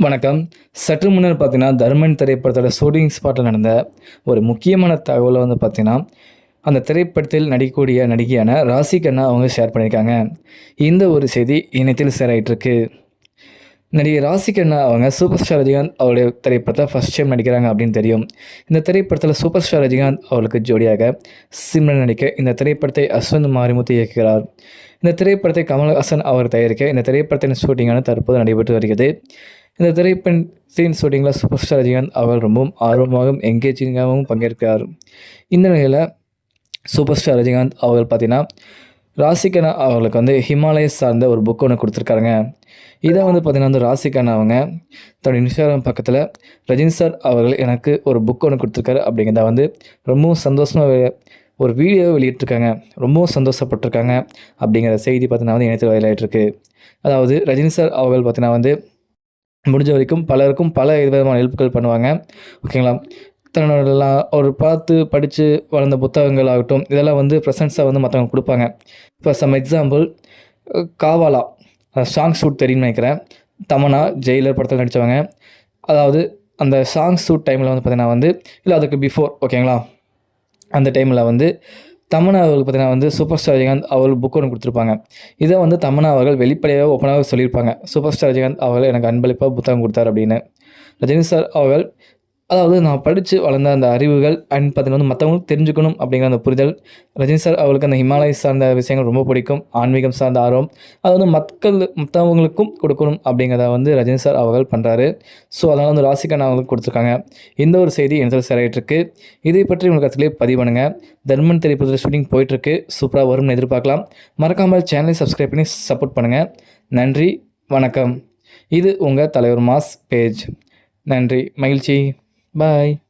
வணக்கம். சற்று முன்னர் பார்த்தீங்கன்னா, தர்மன் திரைப்படத்தோட ஷூட்டிங் ஸ்பாட்ல நடந்த ஒரு முக்கியமான தகவல வந்து பார்த்தீங்கன்னா, அந்த திரைப்படத்தில் நடிக்கக்கூடிய நடிகையான ராசி கண்ணா அவங்க ஷேர் பண்ணியிருக்காங்க. இந்த ஒரு செய்தி இணையத்தில் ஷேர் ஆயிட்டிருக்கு. நடிகை ராசி கண்ணா அவங்க சூப்பர் ஸ்டார் ரஜினிகாந்த் அவருடைய திரைப்படத்தில ஃபர்ஸ்ட் டைம் நடிக்கிறாங்க அப்படின்னு தெரியும். இந்த திரைப்படத்தில சூப்பர் ஸ்டார் ரஜினிகாந்த் அவர்களுக்கு ஜோடியாக சிம்ரன் நடிக்க இந்த திரைப்படத்தை அஸ்வந்த் மாரிமுத்து இயக்குகிறார். இந்த திரைப்படத்தை கமல்ஹாசன் அவர் தயாரிக்க இந்த திரைப்படத்தின் ஷூட்டிங்கான தற்போது நடைபெற்று வருகிறது. இந்த திரைப்படத்தின் ஷூட்டிங்கில் சூப்பர் ஸ்டார் ரஜினிகாந்த் அவர் ரொம்பவும் ஆர்வமாகவும் என்கேஜிங்காகவும் பங்கேற்கிறார். இந்த நிலையில் சூப்பர் ஸ்டார் ரஜினிகாந்த் அவர்கள் பார்த்தீங்கன்னா ராசிகண்ணா அவர்களுக்கு வந்து ஹிமாலயஸ் சார்ந்த ஒரு புக் ஒன்று கொடுத்துருக்காருங்க. இதை வந்து பார்த்தீங்கன்னா வந்து ராசிகண்ணா அவங்க தன்னோட இன்ஸ்டாகிராம் பக்கத்தில் ரஜினி சார் அவர்கள் எனக்கு ஒரு புக் ஒன்று கொடுத்துருக்காரு அப்படிங்கிறத வந்து ரொம்பவும் சந்தோஷமாக ஒரு வீடியோவை வெளியிட்டிருக்காங்க. ரொம்பவும் சந்தோஷப்பட்டிருக்காங்க அப்படிங்கிற செய்தி பார்த்தீங்கன்னா வந்து இணையத்தில் வெளியாகிட்டுருக்கு. அதாவது ரஜினி சார் அவர்கள் பார்த்தீங்கன்னா வந்து முடிஞ்ச வரைக்கும் பலருக்கும் பல விதமான ஹெல்ப்கள் பண்ணுவாங்க. ஓகேங்களா? தன்னோடலாம் ஒரு பார்த்து படித்து வளர்ந்த புத்தகங்கள் ஆகட்டும், இதெல்லாம் வந்து ப்ரெசென்ட்ஸாக வந்து மற்றவங்க கொடுப்பாங்க. இப்போ சம் எக்ஸாம்பிள் காவாலா சாங் ஷூட் தெரியும்னு நினைக்கிறேன். தமன்னா ஜெயிலர் படத்தில் நடித்தவங்க. அதாவது அந்த சாங் ஷூட் டைமில் வந்து பார்த்திங்கன்னா வந்து இல்லை அதுக்கு பிஃபோர் ஓகேங்களா, அந்த டைமில் வந்து தமன்னா அவர்களுக்கு பார்த்தீங்கன்னா வந்து சூப்பர் ஸ்டார் ரஜினிகாந்த் அவர்கள் புக் ஒன்று கொடுத்துருப்பாங்க. இதை வந்து தமன்னா அவர்கள் வெளிப்படையாக ஓப்பனாக சொல்லியிருப்பாங்க. சூப்பர் ஸ்டார் ரஜினிகாந்த் அவர்கள் எனக்கு அன்பளிப்பாக புத்தகம் கொடுத்தார் அப்படின்னு. ரஜினி சார் அவர்கள் அதாவது நான் படித்து வளர்ந்த அந்த அறிவுகள் அண்ட் பார்த்தீங்கன்னா வந்து மற்றவங்களுக்கு தெரிஞ்சுக்கணும் அப்படிங்கிற அந்த புரிதல். ரஜினி சார் அவர்களுக்கு அந்த ஹிமாலயஸ் சார்ந்த விஷயங்கள் ரொம்ப பிடிக்கும். ஆன்மீகம் சார்ந்த ஆர்வம் அது வந்து மற்றவங்களுக்கும் கொடுக்கணும் அப்படிங்கிறத வந்து ரஜினி சார் அவர்கள் பண்ணுறாரு. ஸோ அதனால் வந்து ராசிகண்ணா அவங்களுக்கு கொடுத்துருக்காங்க. இந்த ஒரு செய்தி எனக்கு சரியாயிட்டிருக்கு. இதை பற்றி உங்களுக்கு கருத்துக்களே பதிவு பண்ணுங்கள். தர்மன் திரைப்படத்தில் ஷூட்டிங் போயிட்டுருக்கு. சூப்பராக வரும்னு எதிர்பார்க்கலாம். மறக்காமல் சேனலை சப்ஸ்கிரைப் பண்ணி சப்போர்ட் பண்ணுங்கள். நன்றி, வணக்கம். இது உங்கள் தலைவர் மாஸ் பேஜ். நன்றி, மகிழ்ச்சி. Bye.